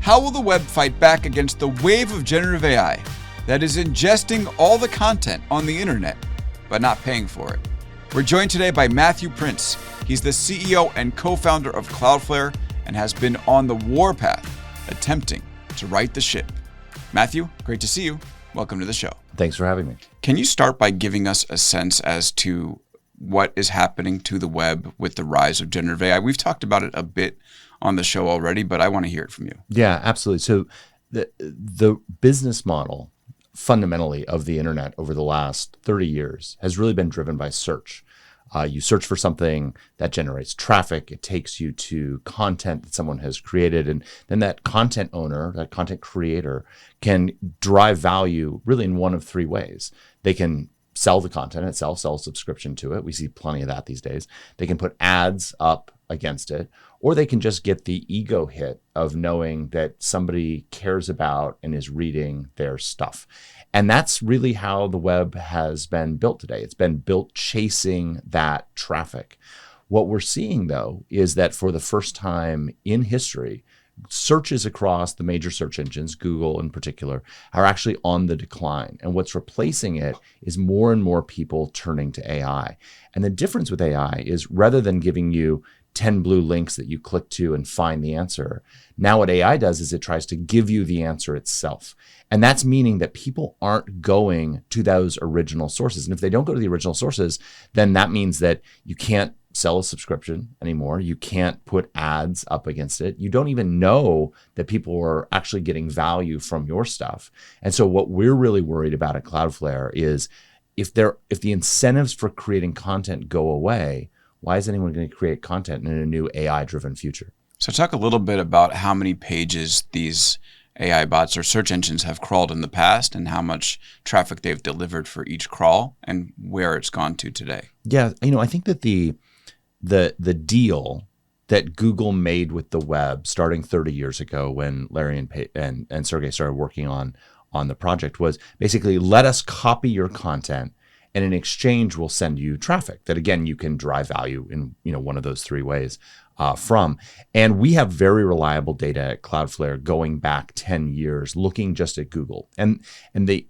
How will the web fight back against the wave of generative AI that is ingesting all the content on the internet, but not paying for it? We're joined today by Matthew Prince. He's the CEO and co-founder of Cloudflare and has been on the warpath, attempting to right the ship. Matthew, great to see you. Welcome to the show. Thanks for having me. Can you start by giving us a sense as to what is happening to the web with the rise of generative AI? We've talked about it a bit on the show already, but I want to hear it from you. Yeah, absolutely. So the business model fundamentally of the internet over the last 30 years has really been driven by search. You search for something that generates traffic. It takes you to content that someone has created. And then that content owner, that content creator, can derive value really in one of three ways. They can sell the content itself, sell a subscription to it. We see plenty of that these days. They can put ads up against it, or they can just get the ego hit of knowing that somebody cares about and is reading their stuff. And that's really how the web has been built today. It's been built chasing that traffic. What we're seeing, though, is that for the first time in history, searches across the major search engines, Google in particular, are actually on the decline. And what's replacing it is more and more people turning to AI. And the difference with AI is rather than giving you 10 blue links that you click to and find the answer, now what AI does is it tries to give you the answer itself. And that's meaning that people aren't going to those original sources. And if they don't go to the original sources, then that means that you can't sell a subscription anymore. You can't put ads up against it. You don't even know that people are actually getting value from your stuff. And so what we're really worried about at Cloudflare is if the incentives for creating content go away, why is anyone going to create content in a new AI-driven future? So talk a little bit about how many pages these AI bots or search engines have crawled in the past and how much traffic they've delivered for each crawl and where it's gone to today. Yeah, I think that the deal that Google made with the web starting 30 years ago when Larry and Sergey started working on the project was basically let us copy your content, and in exchange we'll send you traffic that again you can derive value in one of those three ways from. And we have very reliable data at Cloudflare going back 10 years looking just at Google. And the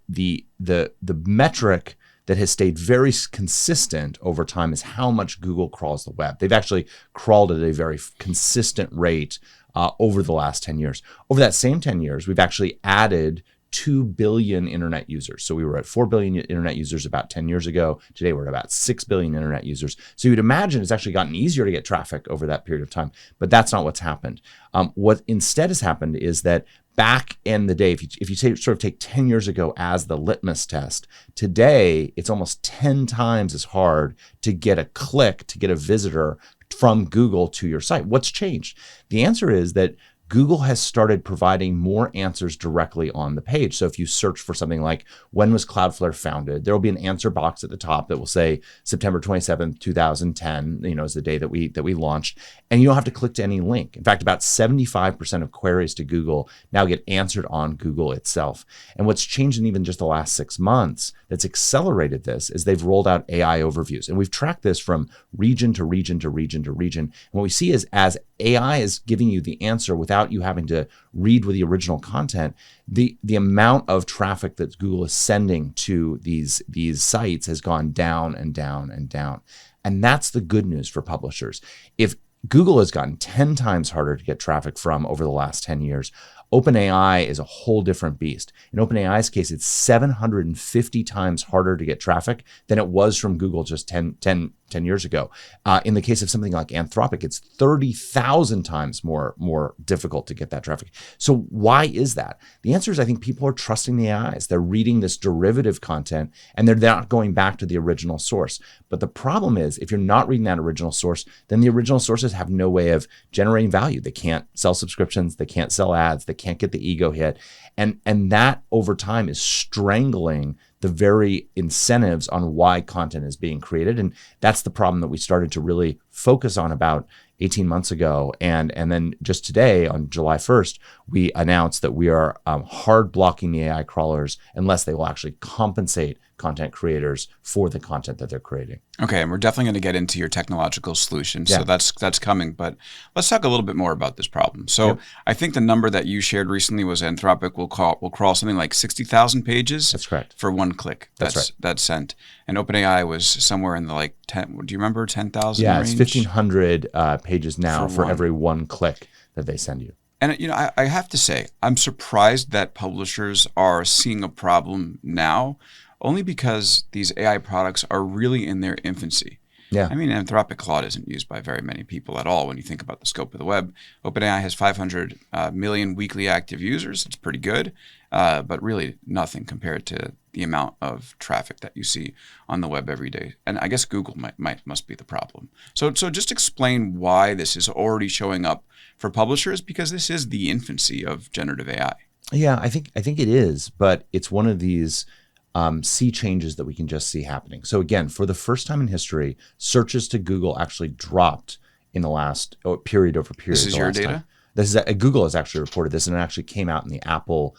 metric that has stayed very consistent over time is how much Google crawls the web. They've actually crawled at a very consistent rate over the last 10 years. Over that same 10 years, we've actually added 2 billion internet users. So we were at 4 billion internet users about 10 years ago. Today we're at about 6 billion internet users. So you'd imagine it's actually gotten easier to get traffic over that period of time, but that's not what's happened. What instead has happened is that back in the day, if you sort of take 10 years ago as the litmus test, today it's almost 10 times as hard to get a click, to get a visitor from Google to your site. What's changed? The answer is that Google has started providing more answers directly on the page. So if you search for something like, when was Cloudflare founded? There will be an answer box at the top that will say September 27th, 2010, is the day that we launched. And you don't have to click to any link. In fact, about 75% of queries to Google now get answered on Google itself. And what's changed in even just the last 6 months that's accelerated this is they've rolled out AI overviews. And we've tracked this from region to region to region to region. And what we see is as AI is giving you the answer without you having to read with the original content, the amount of traffic that Google is sending to these sites has gone down and down and down. And that's the good news for publishers. If Google has gotten 10 times harder to get traffic from over the last 10 years, OpenAI is a whole different beast. In OpenAI's case, it's 750 times harder to get traffic than it was from Google just 10 years ago. In the case of something like Anthropic, it's 30,000 times more difficult to get that traffic. So why is that? The answer is I think people are trusting the AIs. They're reading this derivative content and they're not going back to the original source. But the problem is if you're not reading that original source, then the original sources have no way of generating value. They can't sell subscriptions. They can't sell ads. They can't get the ego hit. And that over time is strangling the very incentives on why content is being created. And that's the problem that we started to really focus on about 18 months ago. And then just today on July 1st, we announced that we are hard blocking the AI crawlers unless they will actually compensate content creators for the content that they're creating. Okay, and we're definitely going to get into your technological solutions. Yeah. So that's coming. But let's talk a little bit more about this problem. So Yep. I think the number that you shared recently was Anthropic will crawl something like 60,000 pages. That's correct. For one click. That's right. That's sent. And OpenAI was somewhere in the like 10. Do you remember 10,000 Yeah, range? it's 1,500 pages now for one. every one click that they send you. And I have to say, I'm surprised that publishers are seeing a problem now, only because these AI products are really in their infancy. Yeah. I mean, Anthropic Claude isn't used by very many people at all when you think about the scope of the web. OpenAI has 500 million weekly active users. It's pretty good, but really nothing compared to the amount of traffic that you see on the web every day. And I guess Google must be the problem. So just explain why this is already showing up for publishers, because this is the infancy of generative AI. Yeah, I think it is, but it's one of these sea changes that we can just see happening. So again, for the first time in history, searches to Google actually dropped in the last period over period. This is your data? Time. This is Google has actually reported this, and it actually came out in the Apple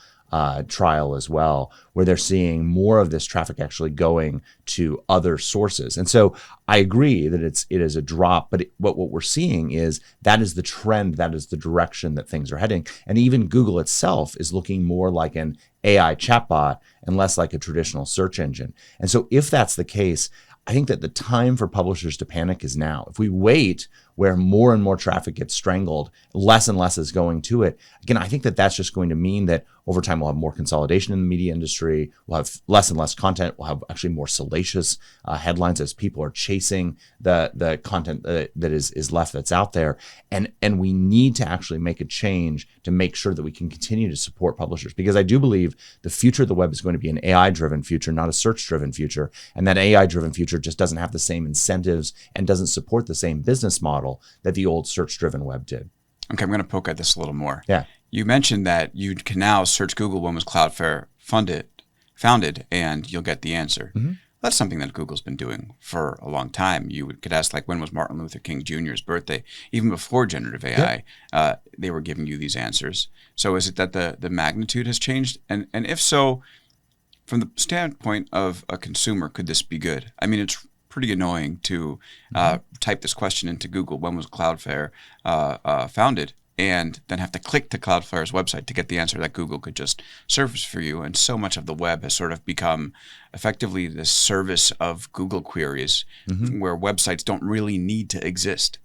trial as well, where they're seeing more of this traffic actually going to other sources. And so I agree that it is a drop, but what we're seeing is that is the trend, that is the direction that things are heading. And even Google itself is looking more like an AI chatbot and less like a traditional search engine. And so if that's the case, I think that the time for publishers to panic is now. If we wait where more and more traffic gets strangled, less and less is going to it. Again, I think that that's just going to mean that over time we'll have more consolidation in the media industry. We'll have less and less content. We'll have actually more salacious headlines as people are chasing the content that is left that's out there. And we need to actually make a change to make sure that we can continue to support publishers, because I do believe the future of the web is going to be an AI-driven future, not a search-driven future. And that AI-driven future just doesn't have the same incentives and doesn't support the same business model that the old search-driven web did. Okay, I'm going to poke at this a little more. Yeah. You mentioned that you can now search Google when was Cloudflare founded, and you'll get the answer. Mm-hmm. That's something that Google's been doing for a long time. You could ask, like, when was Martin Luther King Jr.'s birthday? Even before generative AI, they were giving you these answers. So is it that the magnitude has changed? And if so, from the standpoint of a consumer, could this be good? I mean, it's pretty annoying to type this question into Google, when was Cloudflare founded, and then have to click to Cloudflare's website to get the answer that Google could just surface for you. And so much of the web has sort of become effectively the service of Google queries, where websites don't really need to exist.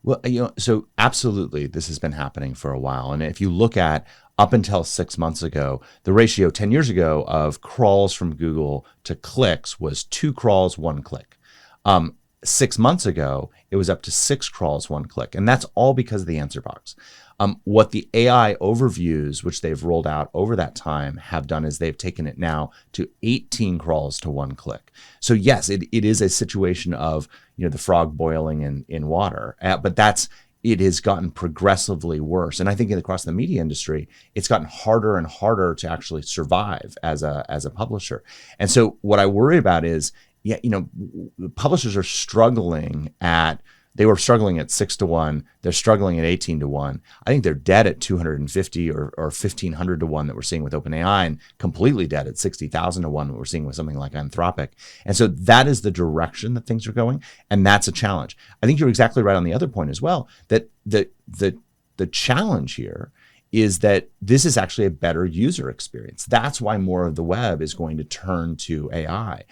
Well, so absolutely, this has been happening for a while. And if you look at up until 6 months ago, the ratio 10 years ago of crawls from Google to clicks was 2 crawls, 1 click. 6 months ago, it was up to 6 crawls, 1 click. And that's all because of the answer box. What the AI overviews, which they've rolled out over that time, have done is they've taken it now to 18 crawls to 1 click. So yes, it is a situation of the frog boiling in water, but it has gotten progressively worse. And I think across the media industry, it's gotten harder and harder to actually survive as a publisher. And so what I worry about is, publishers are struggling they were struggling at 6 to 1. They're struggling at 18 to 1. I think they're dead at 250 or 1,500 to 1 that we're seeing with OpenAI, and completely dead at 60,000 to 1 that we're seeing with something like Anthropic. And so that is the direction that things are going, and that's a challenge. I think you're exactly right on the other point as well, that the challenge here is that this is actually a better user experience. That's why more of the web is going to turn to AI.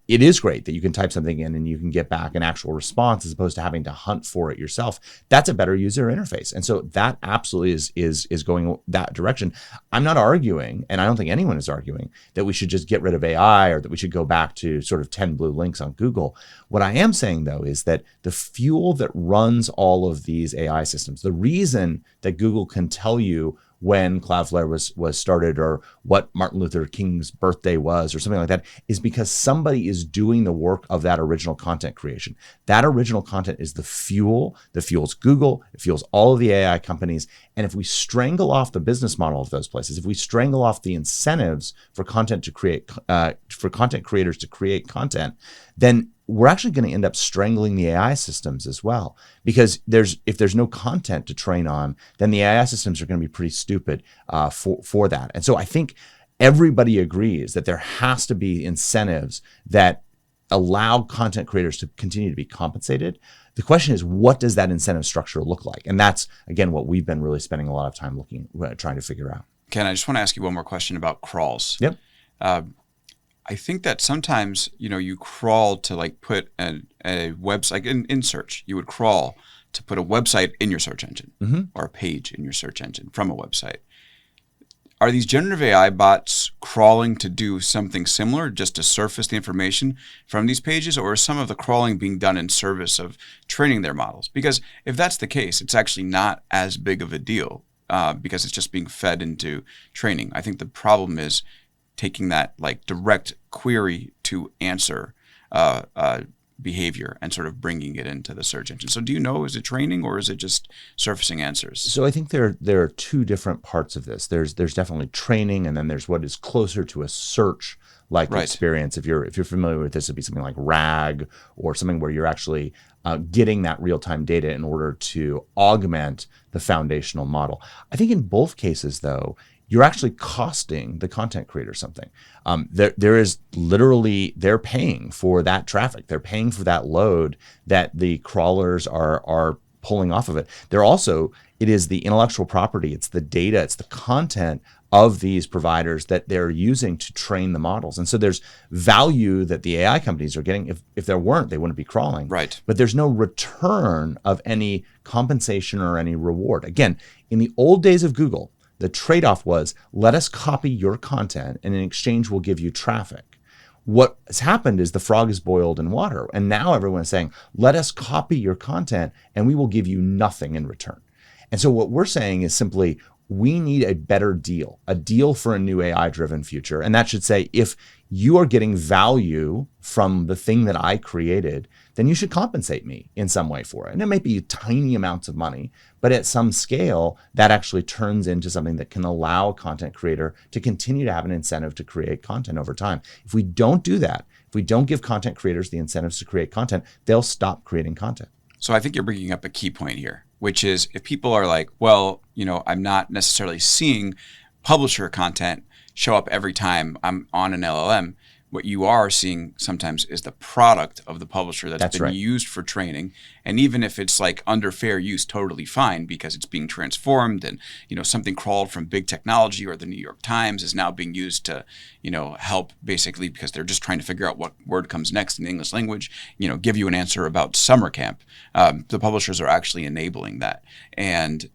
It is great that you can type something in and you can get back an actual response as opposed to having to hunt for it yourself. That's a better user interface. And so that absolutely is going that direction. I'm not arguing, and I don't think anyone is arguing, that we should just get rid of AI or that we should go back to sort of 10 blue links on Google. What I am saying, though, is that the fuel that runs all of these AI systems, the reason that Google can tell you when Cloudflare was started or what Martin Luther King's birthday was or something like that, is because somebody is doing the work of that original content creation. That original content is the fuel that fuels Google, it fuels all of the AI companies. And if we strangle off the business model of those places, if we strangle off the incentives for content creators to create content, then we're actually going to end up strangling the AI systems as well. Because if there's no content to train on, then the AI systems are going to be pretty stupid for that. And so I think everybody agrees that there has to be incentives that allow content creators to continue to be compensated. The question is, what does that incentive structure look like? And that's, again, what we've been really spending a lot of time trying to figure out. Ken, I just want to ask you one more question about crawls. Yep. I think that sometimes, you crawl to like put a website in search. You would crawl to put a website in your search engine or a page in your search engine from a website. Are these generative AI bots crawling to do something similar, just to surface the information from these pages, or is some of the crawling being done in service of training their models? Because if that's the case, it's actually not as big of a deal because it's just being fed into training. I think the problem is taking that like direct query to answer behavior and sort of bringing it into the search engine. So do you know, is it training or is it just surfacing answers? So I think there are two different parts of this. There's definitely training, and then there's what is closer to a search like experience. If you're familiar with this, it'd be something like RAG or something where you're actually getting that real-time data in order to augment the foundational model. I think in both cases, though, you're actually costing the content creator something. There is literally, they're paying for that traffic. They're paying for that load that the crawlers are pulling off of it. It is the intellectual property, it's the data, it's the content of these providers that they're using to train the models. And so there's value that the AI companies are getting. If there weren't, they wouldn't be crawling. Right. But there's no return of any compensation or any reward. Again, in the old days of Google, the trade-off was, let us copy your content and in exchange we'll give you traffic. What has happened is the frog is boiled in water. And now everyone's saying, let us copy your content and we will give you nothing in return. And so what we're saying is simply, we need a better deal, a deal for a new AI-driven future. And that should say, if you are getting value from the thing that I created, then you should compensate me in some way for it. And it might be tiny amounts of money, but at some scale, that actually turns into something that can allow a content creator to continue to have an incentive to create content over time. If we don't do that, if we don't give content creators the incentives to create content, they'll stop creating content. So I think you're bringing up a key point here, which is if people are like, well, I'm not necessarily seeing publisher content show up every time I'm on an LLM. What you are seeing sometimes is the product of the publisher that's been used for training. And even if it's like under fair use, totally fine, because it's being transformed and, something crawled from Big Technology or the New York Times is now being used to, help basically because they're just trying to figure out what word comes next in the English language, give you an answer about summer camp. The publishers are actually enabling that. And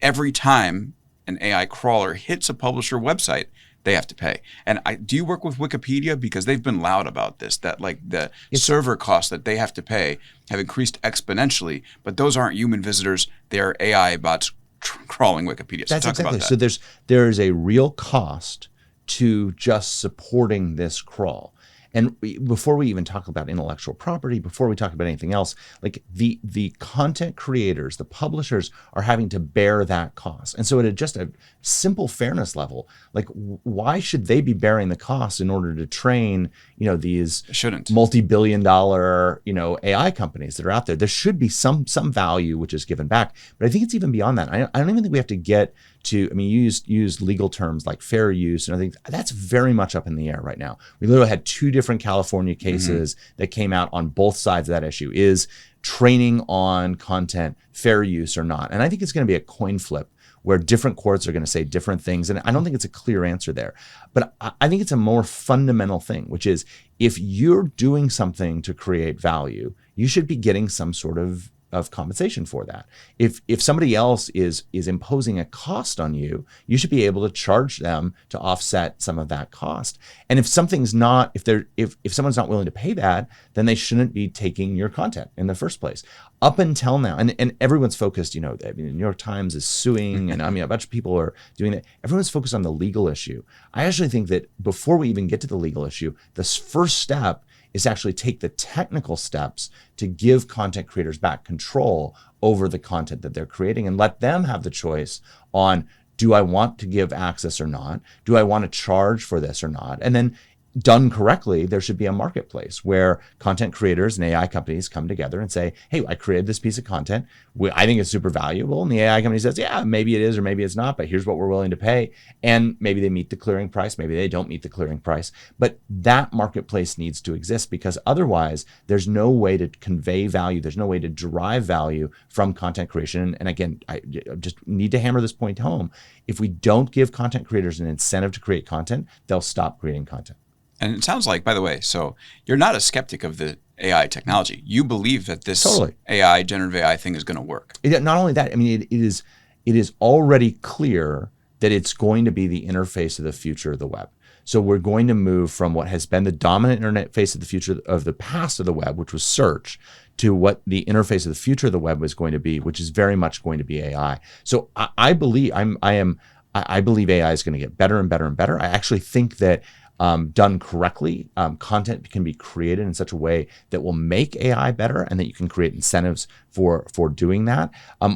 every time an AI crawler hits a publisher website, they have to pay. And do you work with Wikipedia? Because they've been loud about this, that like the server costs that they have to pay have increased exponentially, but those aren't human visitors, they're AI bots crawling Wikipedia. So That's talk exactly. about that. So there is a real cost to just supporting this crawl. And before we even talk about intellectual property, before we talk about anything else, like the content creators, the publishers are having to bear that cost. And so at just a simple fairness level, like why should they be bearing the cost in order to train, these multi-billion-dollar, AI companies that are out there? There should be some value which is given back. But I think it's even beyond that. I don't even think we have to get to, you use legal terms like fair use, and I think that's very much up in the air right now. We literally had two different California cases that came out on both sides of that issue. Is training on content fair use or not? And I think it's going to be a coin flip where different courts are going to say different things. And I don't think it's a clear answer there. But I think it's a more fundamental thing, which is if you're doing something to create value, you should be getting some sort of compensation for that. If somebody else is imposing a cost on you, you should be able to charge them to offset some of that cost. And if something's not, if someone's not willing to pay that, then they shouldn't be taking your content in the first place. Up until now, and everyone's focused, the New York Times is suing, and a bunch of people are doing that. Everyone's focused on the legal issue. I actually think that before we even get to the legal issue, this first step is to actually take the technical steps to give content creators back control over the content that they're creating and let them have the choice on, do I want to give access or not? Do I want to charge for this or not? And then done correctly, there should be a marketplace where content creators and AI companies come together and say, hey, I created this piece of content. I think it's super valuable. And the AI company says, yeah, maybe it is or maybe it's not, but here's what we're willing to pay. And maybe they meet the clearing price. Maybe they don't meet the clearing price. But that marketplace needs to exist, because otherwise there's no way to convey value. There's no way to derive value from content creation. And again, I just need to hammer this point home. If we don't give content creators an incentive to create content, they'll stop creating content. And it sounds like, by the way, so you're not a skeptic of the AI technology. You believe that this AI, generative AI thing is going to work. Not only that, I mean, it is already clear that it's going to be the interface of the future of the web. So we're going to move from what has been the dominant interface of the future of the past of the web, which was search, to what the interface of the future of the web was going to be, which is very much going to be AI. So I believe AI is going to get better and better and better. I actually think that done correctly, content can be created in such a way that will make AI better, and that you can create incentives for doing that.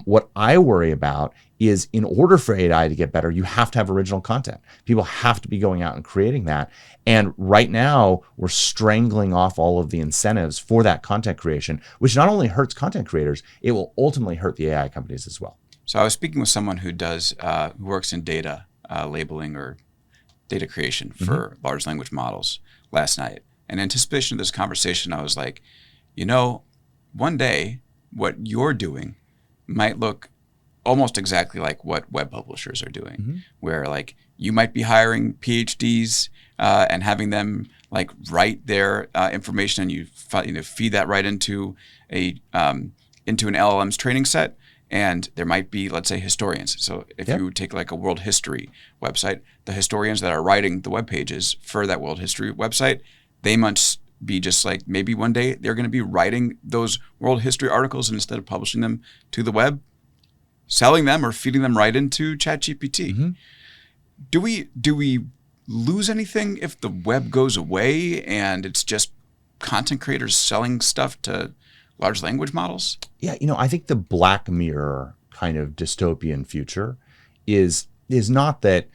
What I worry about is, in order for AI to get better, you have to have original content. People have to be going out and creating that. And right now, we're strangling off all of the incentives for that content creation, which not only hurts content creators, it will ultimately hurt the AI companies as well. So I was speaking with someone who works in data labeling or data creation for large language models last night. In anticipation of this conversation, I was like, one day what you're doing might look almost exactly like what web publishers are doing, where like you might be hiring PhDs and having them like write their information, and you feed that right into an LLM's training set. And there might be, let's say, historians. So if you take like a world history website, the historians that are writing the web pages for that world history website, they must be just like, maybe one day they're going to be writing those world history articles, and instead of publishing them to the web, selling them or feeding them right into ChatGPT. Do we lose anything if the web goes away and it's just content creators selling stuff to large language models? Yeah, I think the Black Mirror kind of dystopian future is not that,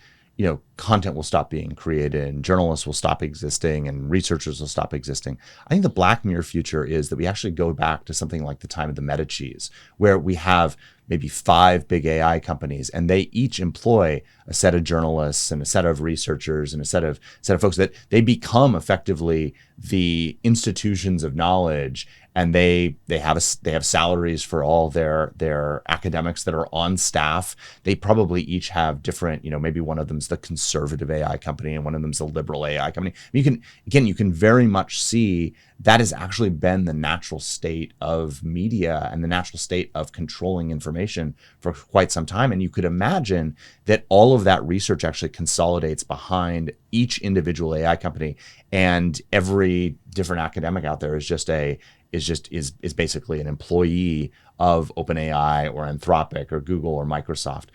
content will stop being created and journalists will stop existing and researchers will stop existing. I think the Black Mirror future is that we actually go back to something like the time of the Medicis, where we have maybe 5 big AI companies, and they each employ a set of journalists and a set of researchers and a set of folks that they become effectively the institutions of knowledge. And they have salaries for all their academics that are on staff. They probably each have different, maybe one of them's the conservative AI company and one of them's the liberal AI company. You can very much see that has actually been the natural state of media and the natural state of controlling information for quite some time. And you could imagine that all of that research actually consolidates behind each individual AI company, and every different academic out there is basically an employee of OpenAI or Anthropic or Google or Microsoft.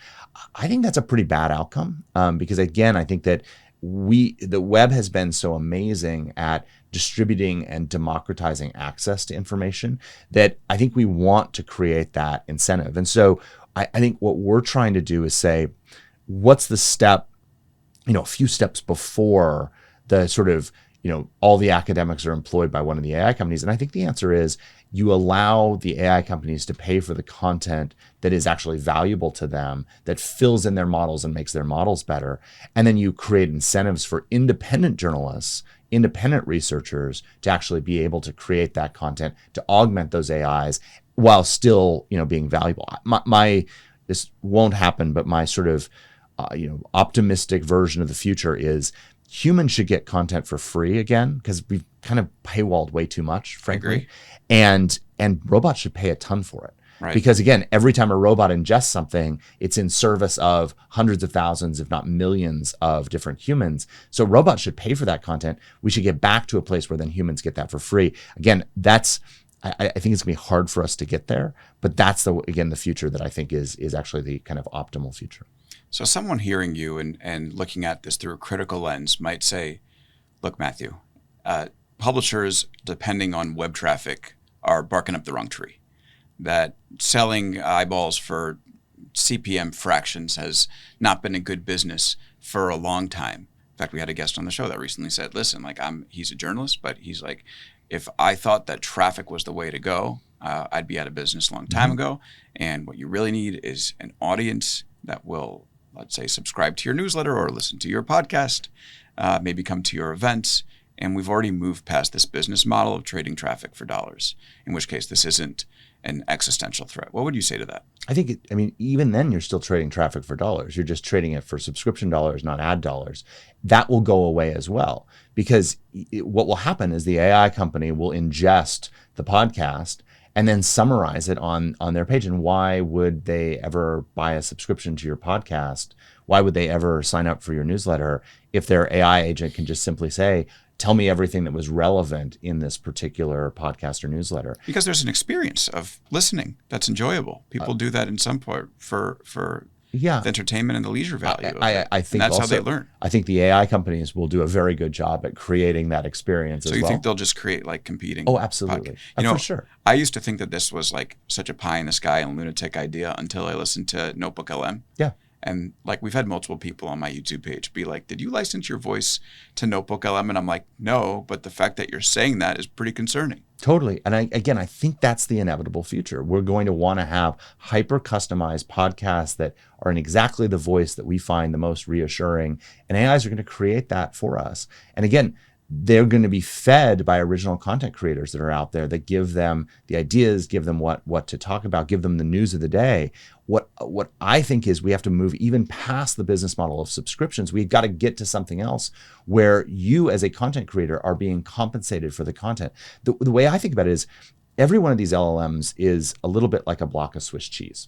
I think that's a pretty bad outcome, because again, I think that the web has been so amazing at distributing and democratizing access to information that I think we want to create that incentive. And so I think what we're trying to do is say, what's the step, a few steps before the sort of, all the academics are employed by one of the AI companies. And I think the answer is you allow the AI companies to pay for the content that is actually valuable to them, that fills in their models and makes their models better. And then you create incentives for independent journalists, independent researchers to actually be able to create that content, to augment those AIs while still, being valuable. This won't happen, but my sort of, optimistic version of the future is humans should get content for free again, because we've kind of paywalled way too much, frankly. And robots should pay a ton for it. Right. Because again, every time a robot ingests something, it's in service of hundreds of thousands, if not millions of different humans. So robots should pay for that content. We should get back to a place where then humans get that for free. Again, I think it's gonna be hard for us to get there, but that's the future that I think is actually the kind of optimal future. So someone hearing you and looking at this through a critical lens might say, look, Matthew, publishers, depending on web traffic, are barking up the wrong tree. That selling eyeballs for CPM fractions has not been a good business for a long time. fact, we had a guest on the show that recently said, listen, like he's a journalist, but he's like, if I thought that traffic was the way to go, I'd be out of business a long time ago. And what you really need is an audience that will, let's say, subscribe to your newsletter or listen to your podcast, maybe come to your events. And we've already moved past this business model of trading traffic for dollars, in which case this isn't an existential threat. What would you say to that? I think, even then you're still trading traffic for dollars. You're just trading it for subscription dollars, not ad dollars. That will go away as well, because what will happen is the AI company will ingest the podcast and then summarize it on their page. And why would they ever buy a subscription to your podcast? Why would they ever sign up for your newsletter if their AI agent can just simply say, tell me everything that was relevant in this particular podcast or newsletter? Because there's an experience of listening that's enjoyable. People do that in some part for the entertainment and the leisure value of it. I think and that's also, how they learn. I think the AI companies will do a very good job at creating that experience as well. So you think they'll just create like competing? Oh, absolutely. For sure. I used to think that this was like such a pie in the sky and lunatic idea until I listened to Notebook LM. Yeah. And like we've had multiple people on my YouTube page be like, did you license your voice to Notebook LM? And I'm like, no, but the fact that you're saying that is pretty concerning. Totally. And I think that's the inevitable future. We're going to want to have hyper customized podcasts that are in exactly the voice that we find the most reassuring. And AIs are going to create that for us. And again, they're going to be fed by original content creators that are out there that give them the ideas, give them what to talk about, give them the news of the day. What I think is we have to move even past the business model of subscriptions. We've got to get to something else where you as a content creator are being compensated for the content. The way I think about it is every one of these LLMs is a little bit like a block of Swiss cheese.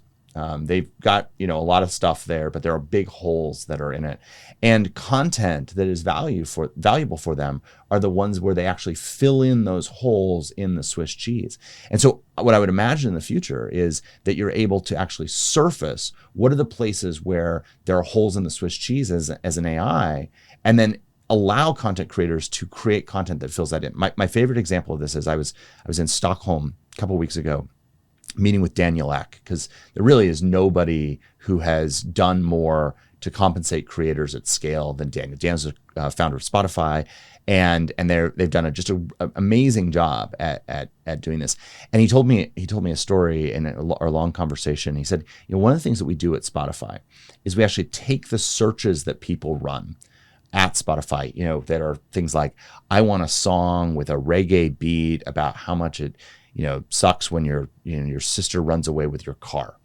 They've got, a lot of stuff there, but there are big holes that are in it. And content that is valuable for them are the ones where they actually fill in those holes in the Swiss cheese. And so what I would imagine in the future is that you're able to actually surface what are the places where there are holes in the Swiss cheese as an AI, and then allow content creators to create content that fills that in. My favorite example of this is I was in Stockholm a couple of weeks ago, meeting with Daniel Ek, because there really is nobody who has done more to compensate creators at scale than Daniel. Daniel's a founder of Spotify, and they've done just an amazing job at doing this. And he told me a story in our long conversation. He said, one of the things that we do at Spotify is we actually take the searches that people run at Spotify, that are things like, I want a song with a reggae beat about how much it sucks when your sister runs away with your car.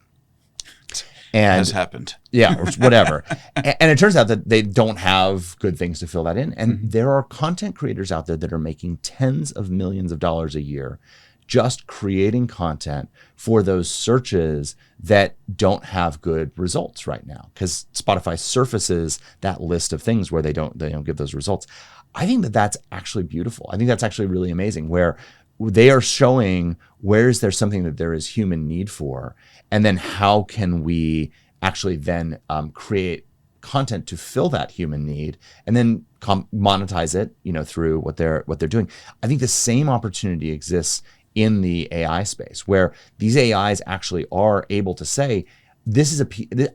And has happened. Yeah, or whatever. And it turns out that they don't have good things to fill that in. And there are content creators out there that are making tens of millions of dollars a year just creating content for those searches that don't have good results right now, because Spotify surfaces that list of things where they don't give those results. I think that that's actually beautiful. I think that's actually really amazing, where they are showing where is there something that there is human need for, and then how can we actually then create content to fill that human need, and then monetize it, through what they're doing. I think the same opportunity exists in the AI space, where these AIs actually are able to say,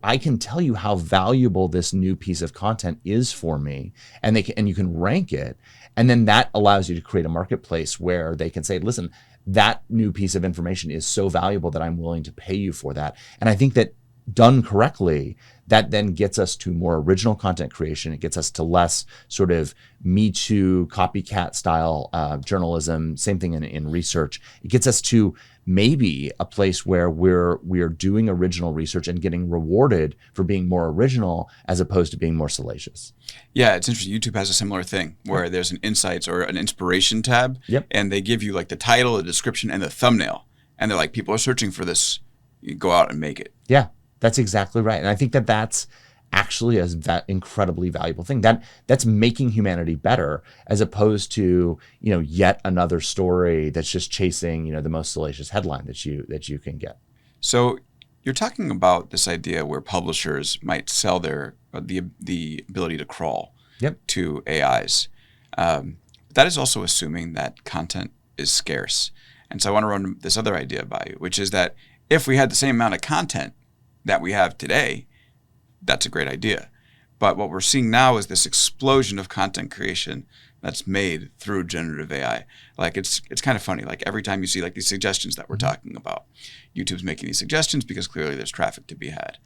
I can tell you how valuable this new piece of content is for me, and you can rank it. And then that allows you to create a marketplace where they can say, listen, that new piece of information is so valuable that I'm willing to pay you for that. And I think that done correctly, that then gets us to more original content creation. It gets us to less sort of Me Too, copycat style journalism, same thing in research. It gets us to maybe a place where we're doing original research and getting rewarded for being more original as opposed to being more salacious. Yeah, it's interesting. YouTube has a similar thing where there's an insights or an inspiration tab, and they give you like the title, the description, and the thumbnail. And they're like, people are searching for this. You go out and make it. Yeah, that's exactly right. And I think that that's actually that incredibly valuable thing. That's making humanity better, as opposed to, yet another story that's just chasing, the most salacious headline that you can get. So you're talking about this idea where publishers might sell the ability to crawl to AIs. That is also assuming that content is scarce. And so I want to run this other idea by you, which is that if we had the same amount of content that we have today, that's a great idea. But what we're seeing now is this explosion of content creation that's made through generative AI. Like it's kind of funny. Like every time you see like these suggestions that we're talking about, YouTube's making these suggestions because clearly there's traffic to be had.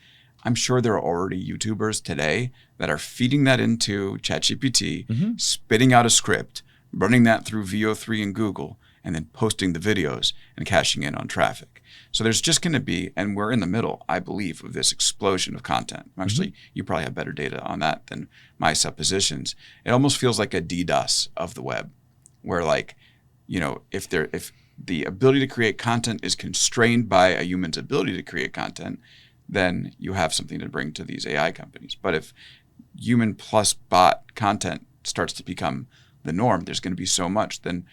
I'm sure there are already YouTubers today that are feeding that into ChatGPT, spitting out a script, running that through VO3 and Google, and then posting the videos and cashing in on traffic. So there's just going to be, and we're in the middle, I believe, of this explosion of content. Actually, you probably have better data on that than my suppositions. It almost feels like a DDoS of the web, where like, if the ability to create content is constrained by a human's ability to create content, then you have something to bring to these AI companies. But if human plus bot content starts to become the norm, there's going to be so much, then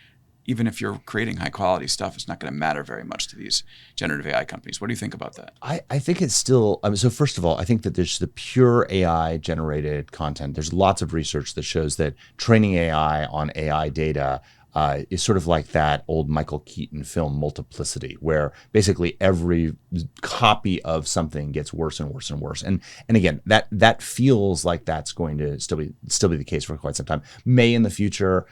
even if you're creating high quality stuff, it's not going to matter very much to these generative AI companies. What do you think about that? I think it's still, so first of all, I think that there's the pure AI generated content. There's lots of research that shows that training AI on AI data is sort of like that old Michael Keaton film Multiplicity, where basically every copy of something gets worse and worse and worse. And again, that feels like that's going to still be the case for quite some time. May in the future,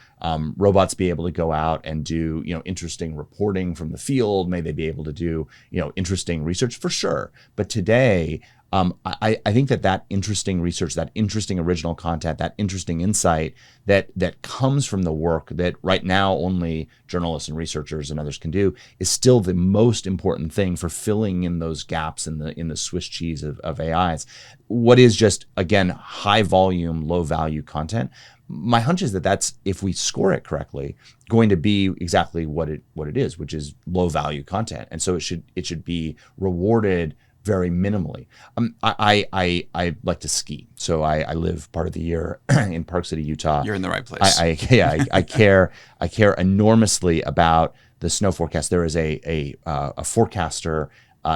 robots be able to go out and do interesting reporting from the field? May they be able to do interesting research? For sure. But today, I think that interesting research, that interesting original content, that interesting insight that comes from the work that right now only journalists and researchers and others can do is still the most important thing for filling in those gaps in the Swiss cheese of AIs. What is just, again, high volume, low value content. My hunch is that that's, if we score it correctly, going to be exactly what it is, which is low value content. And so it should be rewarded very minimally. I like to ski, so I live part of the year in Park City, Utah. You're in the right place. I care enormously about the snow forecast. There is a forecaster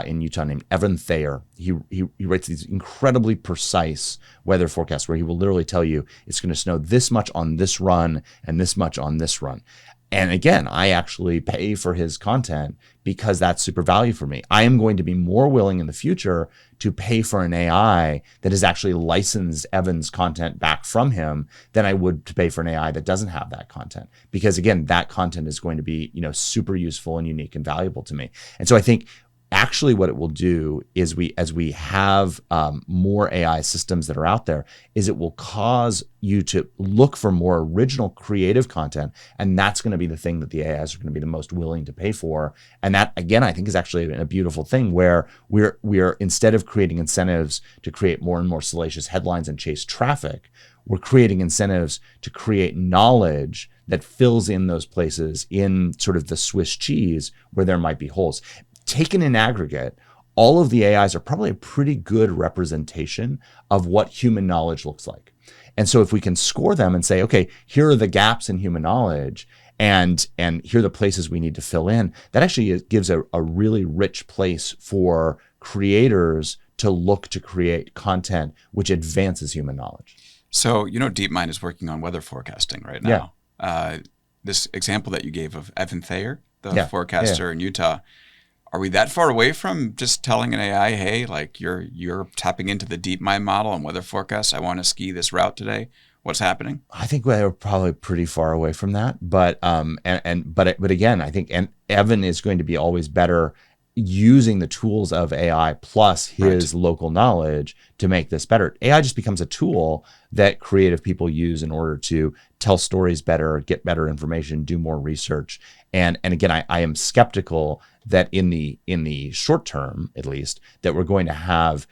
in Utah named Evan Thayer. He writes these incredibly precise weather forecasts where he will literally tell you it's going to snow this much on this run and this much on this run. And again, I actually pay for his content because that's super value for me. I am going to be more willing in the future to pay for an AI that has actually licensed Evan's content back from him than I would to pay for an AI that doesn't have that content. Because again, that content is going to be, super useful and unique and valuable to me. And so I think actually what it will do is as we have more AI systems that are out there, is it will cause you to look for more original creative content. And that's going to be the thing that the AIs are going to be the most willing to pay for. And that, again, I think is actually a beautiful thing where we're instead of creating incentives to create more and more salacious headlines and chase traffic, we're creating incentives to create knowledge that fills in those places in sort of the Swiss cheese where there might be holes. Taken in aggregate, all of the AIs are probably a pretty good representation of what human knowledge looks like. And so if we can score them and say, okay, here are the gaps in human knowledge and here are the places we need to fill in, that actually gives a really rich place for creators to look to create content which advances human knowledge. So, DeepMind is working on weather forecasting right now. Yeah. This example that you gave of Evan Thayer, the forecaster in Utah, are we that far away from just telling an AI, hey, like you're tapping into the DeepMind model and weather forecasts? I want to ski this route today. What's happening? I think we're probably pretty far away from that. But but again, I think Evan is going to be always better using the tools of AI plus his local knowledge to make this better. AI just becomes a tool that creative people use in order to tell stories better, get better information, do more research. And again, I am skeptical that in the short term, at least, that we're going to have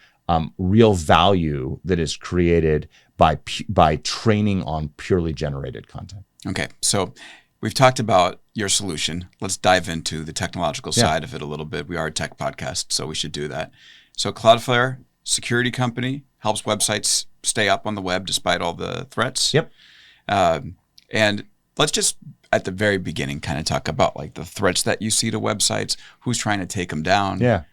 real value that is created by training on purely generated content. Okay, so we've talked about your solution. Let's dive into the technological side of it a little bit. We are a tech podcast, so we should do that. So Cloudflare, security company, helps websites stay up on the web despite all the threats. Yep. And let's just, at the very beginning, kind of talk about like the threats that you see to websites, who's trying to take them down. Yeah.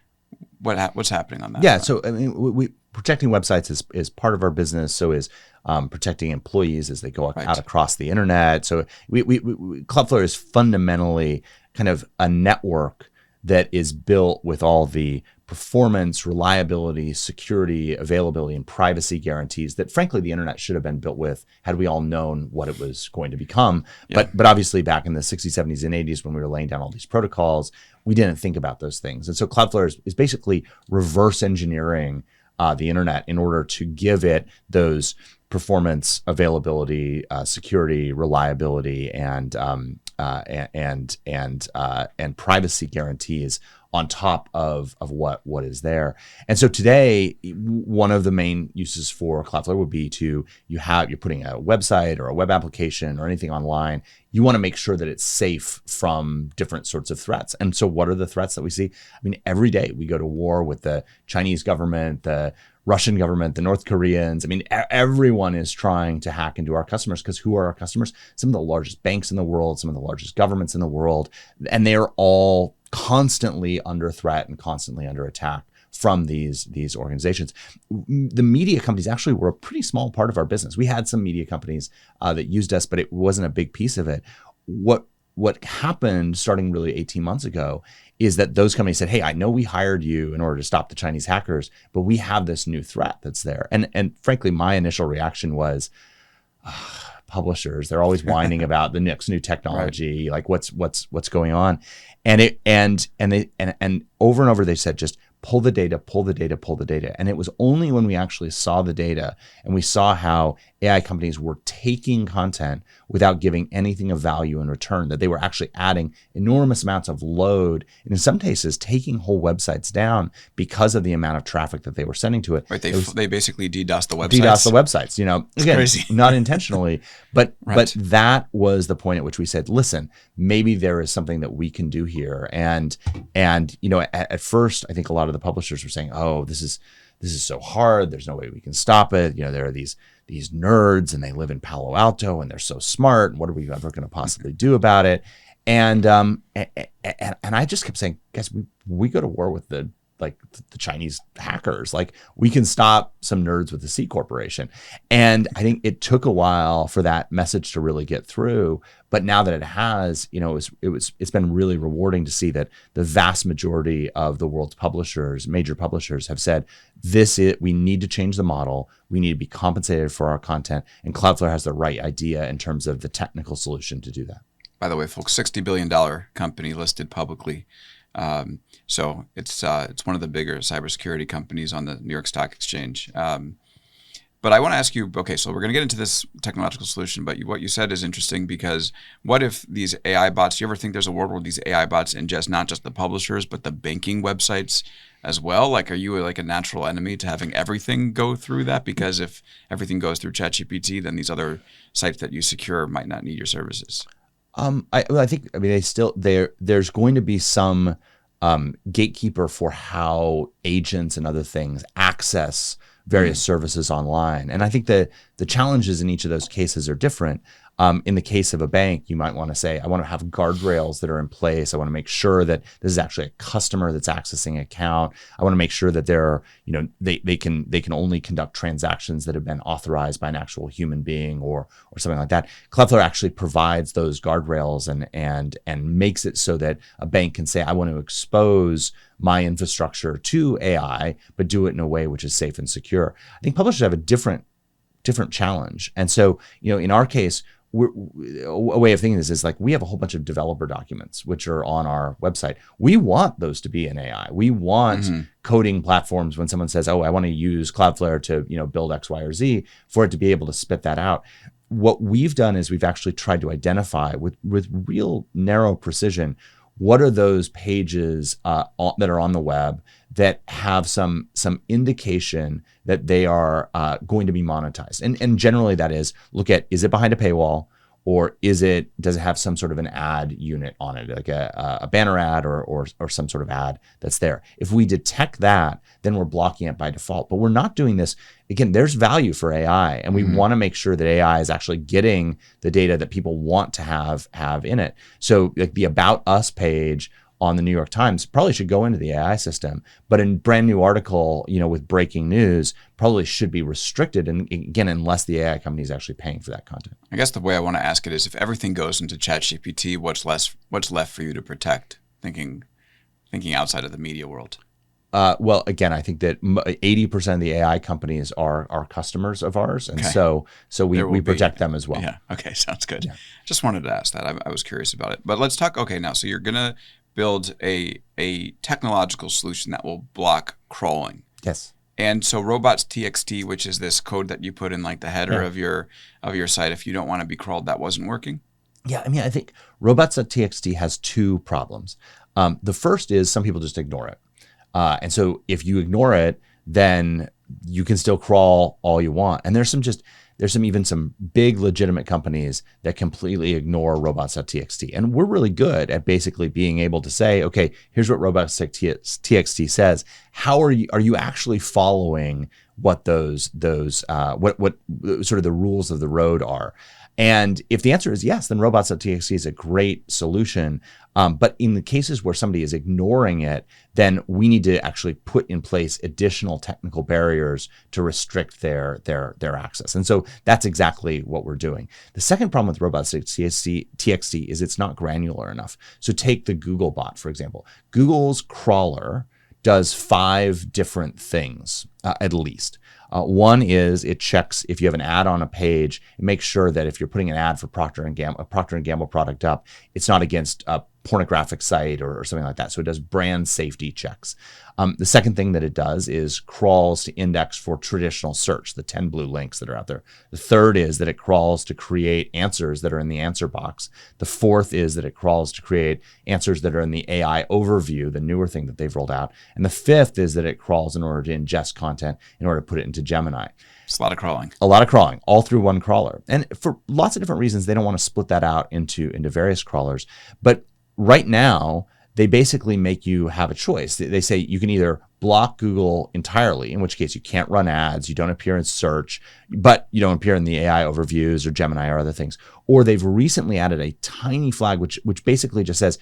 What's happening on that? Yeah. So, I mean, protecting websites is part of our business. So is protecting employees as they go out across the internet. So Cloudflare is fundamentally kind of a network that is built with all the performance, reliability, security, availability, and privacy guarantees that frankly the internet should have been built with had we all known what it was going to become. Yeah. But obviously back in the 60s, 70s, and 80s when we were laying down all these protocols, we didn't think about those things. And so Cloudflare is basically reverse engineering the internet in order to give it those performance, availability, security, reliability, and privacy guarantees on top of what is there. And so today, one of the main uses for Cloudflare would be you're putting a website or a web application or anything online. You want to make sure that it's safe from different sorts of threats. And so what are the threats that we see? I mean, every day we go to war with the Chinese government, the Russian government, the North Koreans. I mean, everyone is trying to hack into our customers because who are our customers? Some of the largest banks in the world, some of the largest governments in the world, and they are all constantly under threat and constantly under attack from these organizations. The media companies actually were a pretty small part of our business. We had some media companies that used us, but it wasn't a big piece of it. What happened starting really 18 months ago is that those companies said, hey, I know we hired you in order to stop the Chinese hackers, but we have this new threat that's there. And frankly, my initial reaction was, publishers, they're always whining about the next new technology, right. Like what's going on. And over and over they said, just pull the data. And it was only when we actually saw the data and we saw how AI companies were taking content without giving anything of value in return, that they were actually adding enormous amounts of load, and in some cases taking whole websites down because of the amount of traffic that they were sending to it. Right, they basically DDoS the websites. DDoS the websites, again, crazy. Not intentionally, but Right. But that was the point at which we said, listen, maybe there is something that we can do here. And at first, I think a lot of the publishers were saying, oh, this is so hard. There's no way we can stop it. There are these nerds and they live in Palo Alto and they're so smart. What are we ever going to possibly do about it? And I just kept saying, guys, we go to war with the Chinese hackers. Like, we can stop some nerds with the C corporation. And I think it took a while for that message to really get through. But now that it has, it's been really rewarding to see that the vast majority of the world's publishers, major publishers, have said, we need to change the model. We need to be compensated for our content. And Cloudflare has the right idea in terms of the technical solution to do that. By the way, folks, $60 billion company listed publicly. So it's one of the bigger cybersecurity companies on the New York Stock Exchange. But I want to ask you, okay, so we're going to get into this technological solution, but what you said is interesting, because what if these AI bots, do you ever think there's a world where these AI bots ingest not just the publishers, but the banking websites as well? Like, are you like a natural enemy to having everything go through that? Because if everything goes through ChatGPT, then these other sites that you secure might not need your services. I think there's going to be some gatekeeper for how agents and other things access various services online. And I think the challenges in each of those cases are different. In the case of a bank, you might want to say, I want to have guardrails that are in place. I want to make sure that this is actually a customer that's accessing an account. I want to make sure that they can only conduct transactions that have been authorized by an actual human being or something like that. Cloudflare actually provides those guardrails and makes it so that a bank can say, I want to expose my infrastructure to AI, but do it in a way which is safe and secure. I think publishers have a different challenge. And so, in our case, a way of thinking this is like, we have a whole bunch of developer documents which are on our website. We want those to be in AI. We want coding platforms, when someone says, oh, I want to use Cloudflare to build X, Y, or Z, for it to be able to spit that out. What we've done is we've actually tried to identify with real narrow precision, what are those pages that are on the web that have some indication that they are going to be monetized? And generally that is, look at, is it behind a paywall, or does it have some sort of an ad unit on it, like a banner ad or some sort of ad that's there? If we detect that, then we're blocking it by default. But we're not doing this. Again, there's value for AI, and we want to make sure that AI is actually getting the data that people want to have in it. So like the About Us page on the New York Times probably should go into the AI system, but a brand new article, with breaking news, probably should be restricted. And again, unless the AI company is actually paying for that content. I guess the way I want to ask it is, if everything goes into ChatGPT, what's left for you to protect? Thinking outside of the media world. Well, again, I think that 80% of the AI companies are customers of ours, and Okay. so we There will protect be. them as well. Yeah. Okay. Sounds good. Yeah. Just wanted to ask that. I was curious about it. But let's talk. Okay. Now, so you're gonna build a technological solution that will block crawling. Yes. And so robots.txt, which is this code that you put in like the header Yeah. of your site, if you don't want to be crawled, that wasn't working. Yeah, I mean, I think robots.txt has two problems. The first is some people just ignore it. And so if you ignore it, then you can still crawl all you want. And there's some big legitimate companies that completely ignore robots.txt. And we're really good at basically being able to say, okay, here's what robots.txt says. Are you actually following what what sort of the rules of the road are? And if the answer is yes, then robots.txt is a great solution. But in the cases where somebody is ignoring it, then we need to actually put in place additional technical barriers to restrict their access. And so that's exactly what we're doing. The second problem with robots.txt is it's not granular enough. So take the Google bot, for example. Google's crawler does 5 different things, at least. One is it checks if you have an ad on a page. It makes sure that if you're putting an ad for a Procter & Gamble product up, it's not against a pornographic site or something like that. So it does brand safety checks. The second thing that it does is crawls to index for traditional search, the 10 blue links that are out there. The third is that it crawls to create answers that are in the answer box. The fourth is that it crawls to create answers that are in the AI overview, the newer thing that they've rolled out. And the fifth is that it crawls in order to ingest content in order to put it into Gemini. It's a lot of crawling. A lot of crawling, all through one crawler. And for lots of different reasons, they don't want to split that out into various crawlers. But right now, they basically make you have a choice. They say you can either block Google entirely, in which case you can't run ads, you don't appear in search, but you don't appear in the AI overviews or Gemini or other things. Or they've recently added a tiny flag, which basically just says,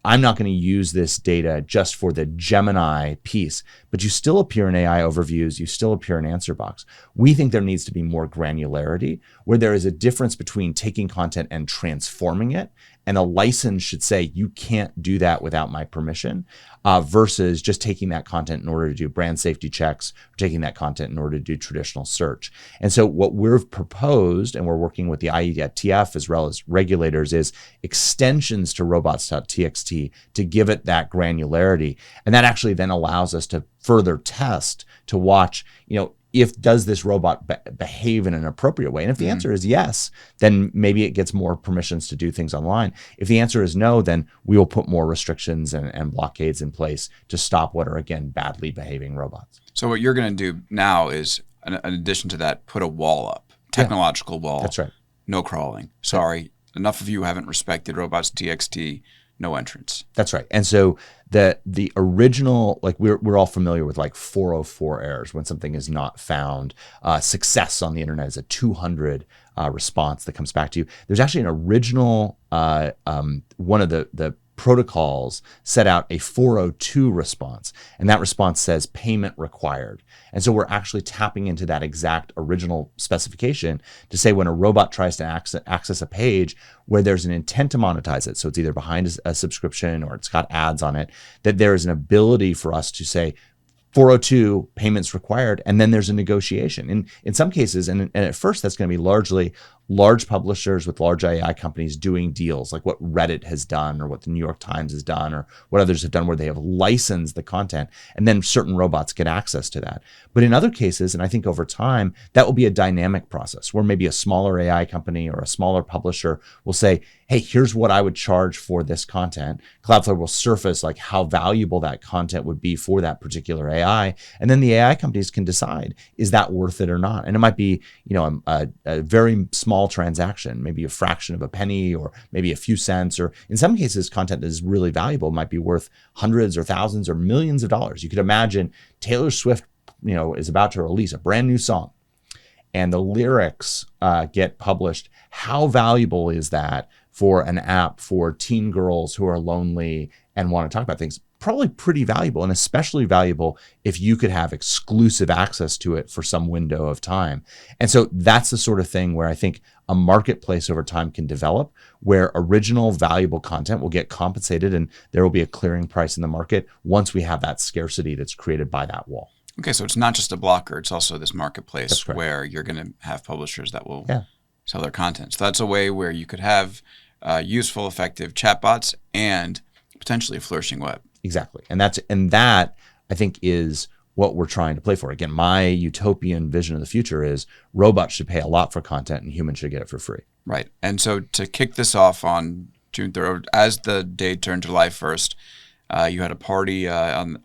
I'm not going to use this data just for the Gemini piece, but you still appear in AI overviews, you still appear in answer box. We think there needs to be more granularity where there is a difference between taking content and transforming it. And a license should say, you can't do that without my permission, versus just taking that content in order to do brand safety checks, or taking that content in order to do traditional search. And so what we've proposed, and we're working with the IETF as well as regulators, is extensions to robots.txt to give it that granularity. And that actually then allows us to further test, to watch, does this robot behave in an appropriate way? And if the answer is yes, then maybe it gets more permissions to do things online. If the answer is no, then we will put more restrictions and blockades in place to stop what are, again, badly behaving robots. So what you're going to do now is, in addition to that, put a wall up, technological wall. That's right. No crawling. Sorry, enough of you haven't respected robots.txt. No entrance. That's right. And so the original, we're all familiar with 404 errors when something is not found. Success on the internet is a 200 response that comes back to you. There's actually an original, one of the protocols set out a 402 response, and that response says payment required. And so we're actually tapping into that exact original specification to say when a robot tries to access a page where there's an intent to monetize it, so it's either behind a subscription or it's got ads on it, that there is an ability for us to say 402 payments required, and then there's a negotiation. In some cases, and at first that's going to be largely large publishers with large AI companies doing deals, like what Reddit has done or what the New York Times has done or what others have done, where they have licensed the content and then certain robots get access to that. But in other cases, and I think over time, that will be a dynamic process where maybe a smaller AI company or a smaller publisher will say, hey, here's what I would charge for this content. Cloudflare will surface how valuable that content would be for that particular AI. And then the AI companies can decide, is that worth it or not? And it might be, a very small transaction, maybe a fraction of a penny or maybe a few cents, or in some cases, content that is really valuable might be worth hundreds or thousands or millions of dollars. You could imagine Taylor Swift, is about to release a brand new song and the lyrics get published. How valuable is that for an app for teen girls who are lonely and want to talk about things? probably pretty valuable, and especially valuable if you could have exclusive access to it for some window of time. And so that's the sort of thing where I think a marketplace over time can develop, where original valuable content will get compensated and there will be a clearing price in the market once we have that scarcity that's created by that wall. Okay, so it's not just a blocker, it's also this marketplace correct. where you're going to have publishers that will Yeah. sell their content. So that's a way where you could have useful, effective chatbots and potentially a flourishing web. Exactly. And that I think is what we're trying to play for. Again, my utopian vision of the future is robots should pay a lot for content and humans should get it for free. Right. And so to kick this off on June 3rd, as the day turned July 1st, you had a party on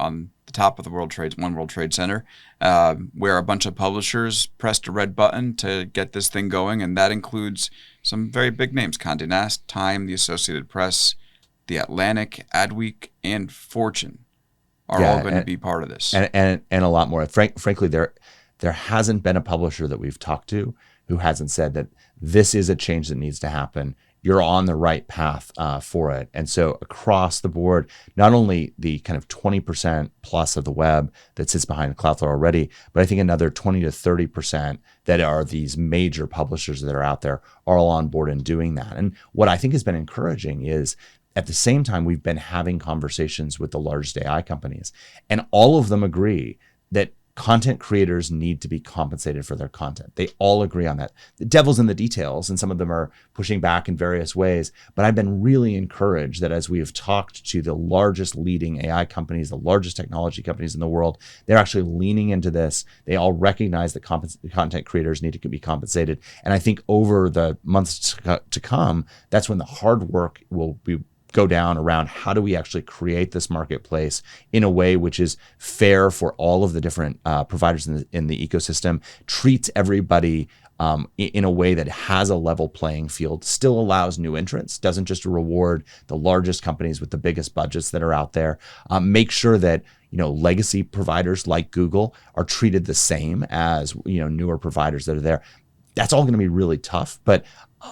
the top of the One World Trade Center where a bunch of publishers pressed a red button to get this thing going. And that includes some very big names: Condé Nast, Time, the Associated Press, The Atlantic, Adweek, and Fortune are all going to be part of this. And a lot more. Frankly, there hasn't been a publisher that we've talked to who hasn't said that this is a change that needs to happen. You're on the right path for it. And so across the board, not only the kind of 20% plus of the web that sits behind Cloudflare already, but I think another 20 to 30% that are these major publishers that are out there are all on board in doing that. And what I think has been encouraging is at the same time, we've been having conversations with the largest AI companies, and all of them agree that content creators need to be compensated for their content. They all agree on that. The devil's in the details, and some of them are pushing back in various ways. But I've been really encouraged that as we have talked to the largest leading AI companies, the largest technology companies in the world, they're actually leaning into this. They all recognize that content creators need to be compensated. And I think over the months to come, that's when the hard work will go down around how do we actually create this marketplace in a way which is fair for all of the different providers in the ecosystem, treats everybody in a way that has a level playing field, still allows new entrants, doesn't just reward the largest companies with the biggest budgets that are out there, make sure that legacy providers like Google are treated the same as newer providers that are there. That's all going to be really tough, but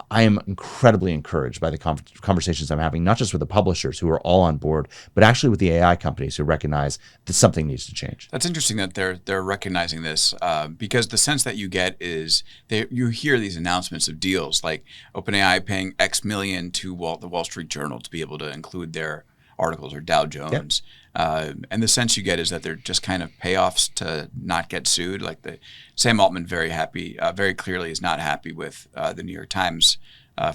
I am incredibly encouraged by the conversations I'm having, not just with the publishers who are all on board, but actually with the AI companies who recognize that something needs to change. That's interesting that they're recognizing this because the sense that you get is you hear these announcements of deals like OpenAI paying X million to the Wall Street Journal to be able to include their articles, or Dow Jones. Yep. And the sense you get is that they're just kind of payoffs to not get sued. Like Sam Altman very clearly is not happy with the New York Times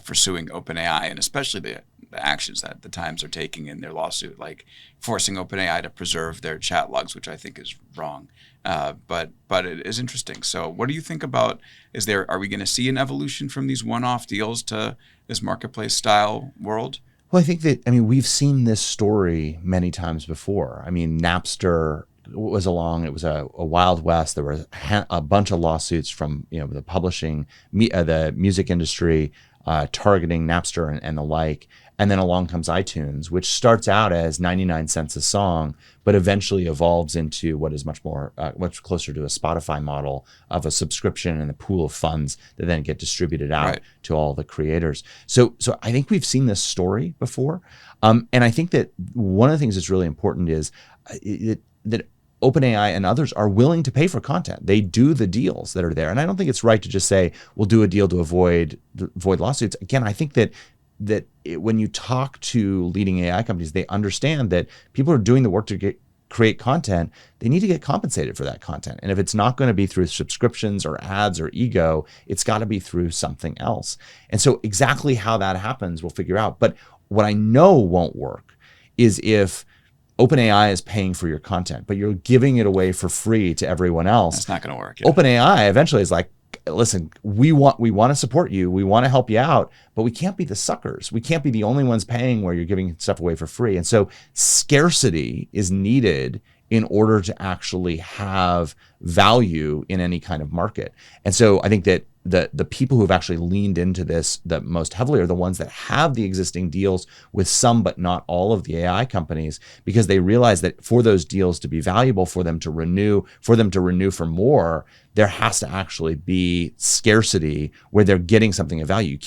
for suing OpenAI, and especially the actions that the Times are taking in their lawsuit, like forcing OpenAI to preserve their chat logs, which I think is wrong. But it is interesting. So what do you think about, are we going to see an evolution from these one-off deals to this marketplace style world? Well, I think that, we've seen this story many times before. Napster was along, it was a Wild West. There were a bunch of lawsuits from, the publishing, the music industry, targeting Napster and the like. And then along comes iTunes, which starts out as 99 cents a song, but eventually evolves into what is much closer to a Spotify model of a subscription and a pool of funds that then get distributed out to all the creators. So I think we've seen this story before. And I think that one of the things that's really important is that OpenAI and others are willing to pay for content. They do the deals that are there. And I don't think it's right to just say, we'll do a deal to avoid lawsuits. Again, I think that when you talk to leading AI companies, they understand that people are doing the work to create content. They need to get compensated for that content. And if it's not going to be through subscriptions or ads or ego, it's got to be through something else. And so exactly how that happens, we'll figure out. But what I know won't work is if OpenAI is paying for your content, but you're giving it away for free to everyone else. That's not going to work. Yeah. OpenAI eventually is like, listen, we want to support you. We want to help you out, but we can't be the suckers. We can't be the only ones paying where you're giving stuff away for free. And so scarcity is needed in order to actually have value in any kind of market. And so I think that the people who have actually leaned into this the most heavily are the ones that have the existing deals with some but not all of the AI companies, because they realize that for those deals to be valuable, for them to renew for more, there has to actually be scarcity where they're getting something of value. You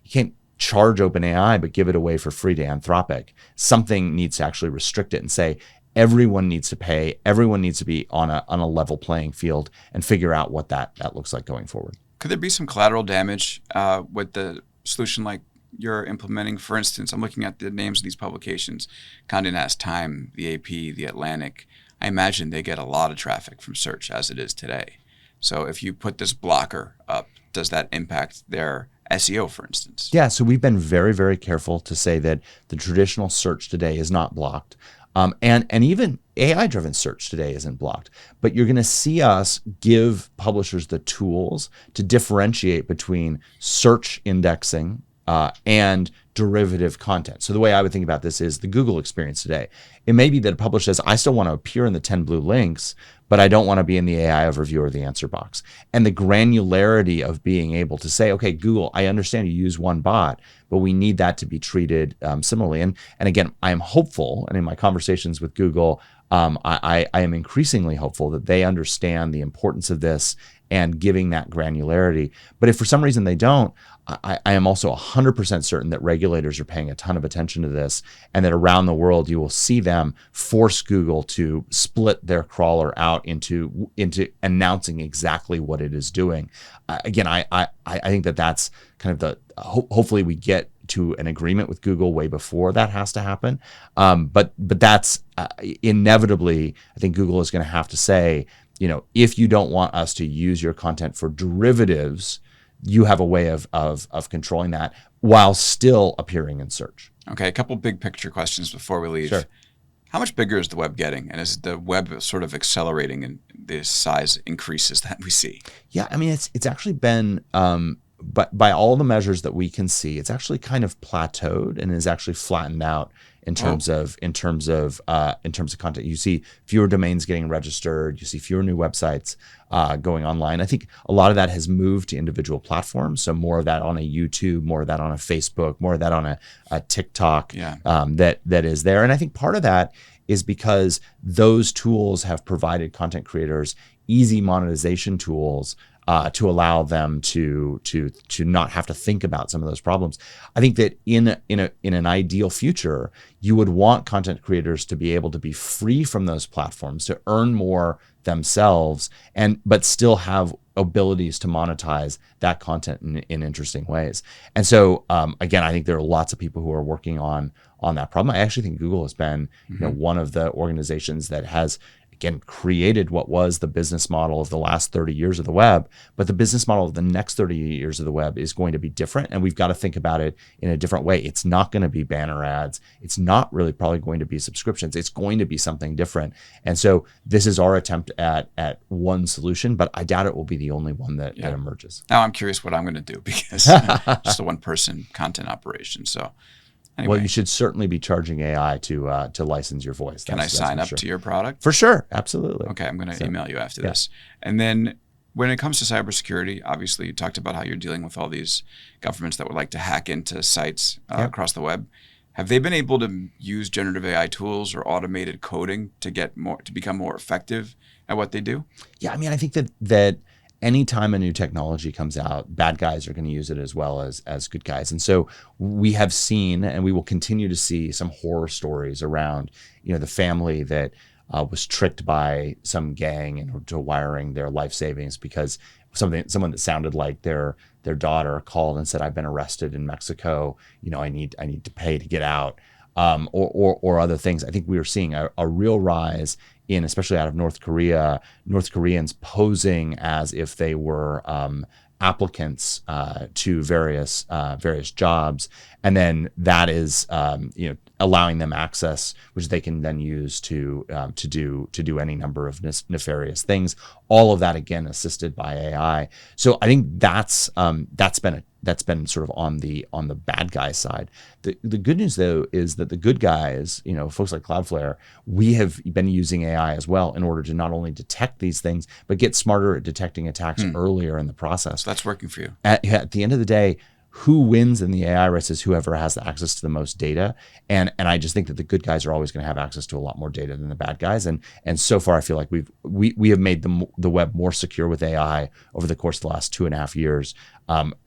can't charge OpenAI but give it away for free to Anthropic. Something needs to actually restrict it and say everyone needs to pay, everyone needs to be on a level playing field, and figure out what that looks like going forward. Could there be some collateral damage with the solution like you're implementing? For instance, I'm looking at the names of these publications: Condé Nast, Time, the AP, the Atlantic. I imagine they get a lot of traffic from search as it is today. So if you put this blocker up, does that impact their SEO, for instance? Yeah, so we've been very, very careful to say that the traditional search today is not blocked. And even AI-driven search today isn't blocked. But you're going to see us give publishers the tools to differentiate between search indexing and derivative content. So the way I would think about this is the Google experience today. It may be that a publisher says, I still want to appear in the 10 blue links, but I don't want to be in the AI overview or the answer box. And the granularity of being able to say, okay, Google, I understand you use one bot, but we need that to be treated similarly. And again, I am hopeful, and in my conversations with Google, I am increasingly hopeful that they understand the importance of this and giving that granularity. But if for some reason they don't, I am also 100% certain that regulators are paying a ton of attention to this, and that around the world you will see them force Google to split their crawler out into announcing exactly what it is doing. Again, I think that's kind of the hopefully we get to an agreement with Google way before that has to happen. But that's inevitably, I think Google is going to have to say, if you don't want us to use your content for derivatives, you have a way of controlling that while still appearing in search. Okay, a couple big picture questions before we leave. Sure. How much bigger is the web getting? And is the web sort of accelerating in the size increases that we see? Yeah, I mean, it's actually been, but by all the measures that we can see, it's actually kind of plateaued and is actually flattened out in terms of content. You see fewer domains getting registered. You see fewer new websites going online. I think a lot of that has moved to individual platforms. So more of that on a YouTube, more of that on a Facebook, more of that on a TikTok. That is there. And I think part of that is because those tools have provided content creators easy monetization tools to allow them to not have to think about some of those problems. I think that in an ideal future, you would want content creators to be able to be free from those platforms, to earn more themselves, but still have abilities to monetize that content in interesting ways. And so again, I think there are lots of people who are working on that problem. I actually think Google has been one of the organizations that has, again, created what was the business model of the last 30 years of the web, but the business model of the next 30 years of the web is going to be different, and we've got to think about it in a different way. It's not going to be banner ads. It's not really probably going to be subscriptions. It's going to be something different. And so this is our attempt at one solution, but I doubt it will be the only one that emerges. Now I'm curious what I'm going to do, because just a one-person content operation. So anyway. Well, you should certainly be charging AI to license your voice. Can I sign up to your product? For sure, absolutely. Okay, I'm going to email you after this. And then when it comes to cybersecurity, obviously you talked about how you're dealing with all these governments that would like to hack into sites across the web. Have they been able to use generative AI tools or automated coding to become more effective at what they do? Yeah, I mean, I think that anytime a new technology comes out, bad guys are going to use it as well as good guys. And so we have seen, and we will continue to see, some horror stories around, the family that was tricked by some gang into wiring their life savings because someone that sounded like their daughter called and said, "I've been arrested in Mexico. I need to pay to get out," or other things. I think we are seeing a real rise in, especially out of North Korea, North Koreans posing as if they were applicants to various jobs, and then that is allowing them access, which they can then use to do any number of nefarious things. All of that, again, assisted by AI. So I think that's been sort of on the bad guy side. The good news, though, is that the good guys, folks like Cloudflare, we have been using AI as well in order to not only detect these things, but get smarter at detecting attacks earlier in the process. So that's working for you. At the end of the day, who wins in the AI race is whoever has the access to the most data. And I just think that the good guys are always going to have access to a lot more data than the bad guys. And so far, I feel like we have made the web more secure with AI over the course of the last 2.5 years,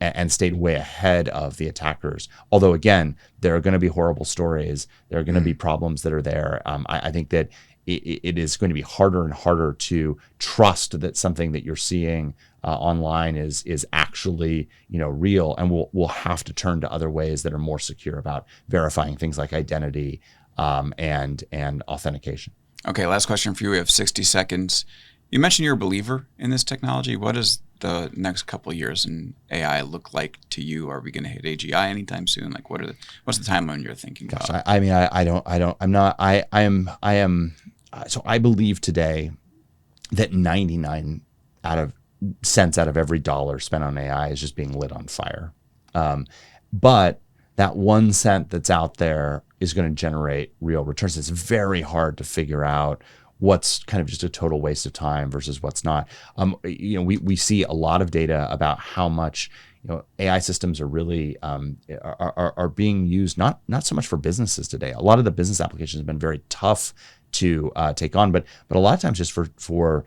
and stayed way ahead of the attackers. Although again, there are going to be horrible stories. There are going to be problems that are there. I think that it is going to be harder and harder to trust that something that you're seeing online is actually real, and we'll have to turn to other ways that are more secure about verifying things like identity and authentication. Okay, last question for you. We have 60 seconds. You mentioned you're a believer in this technology. What does the next couple of years in AI look like to you? Are we going to hit AGI anytime soon? Like, what's the timeline you're thinking about? So I believe today that 99 cents out of every dollar spent on AI is just being lit on fire. But that 1 cent that's out there is going to generate real returns. It's very hard to figure out what's kind of just a total waste of time versus what's not. We see a lot of data about how much AI systems are really are being used not so much for businesses today. A lot of the business applications have been very tough to take on, but a lot of times just for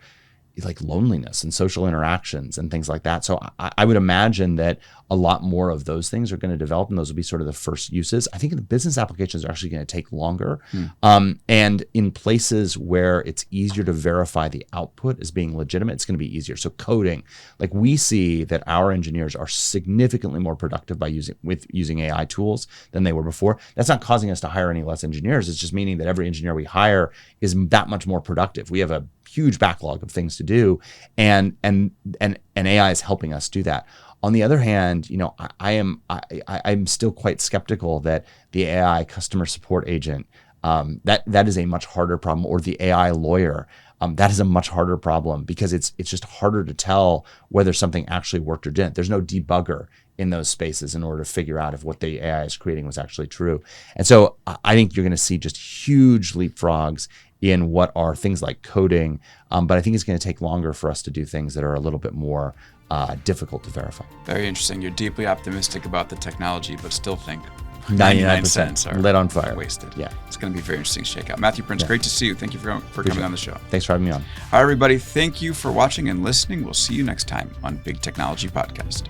like loneliness and social interactions and things like that. So I would imagine that a lot more of those things are going to develop, and those will be sort of the first uses. I think the business applications are actually going to take longer. And in places where it's easier to verify the output as being legitimate, it's going to be easier. So coding, like we see that our engineers are significantly more productive by using AI tools than they were before. That's not causing us to hire any less engineers. It's just meaning that every engineer we hire is that much more productive. We have a huge backlog of things to do, and AI is helping us do that. On the other hand, I'm still quite skeptical that the AI customer support agent, that is a much harder problem, or the AI lawyer, that is a much harder problem, because it's just harder to tell whether something actually worked or didn't. There's no debugger in those spaces in order to figure out if what the AI is creating was actually true. And so I think you're going to see just huge leapfrogs in what are things like coding, but I think it's going to take longer for us to do things that are a little bit more difficult to verify. Very interesting. You're deeply optimistic about the technology, but still think 99 cents are lit on fire, wasted. Yeah, it's going to be very interesting to check out. Matthew Prince, great to see you. Thank you for coming on the show. Thanks for having me on. All right, everybody. Thank you for watching and listening. We'll see you next time on Big Technology Podcast.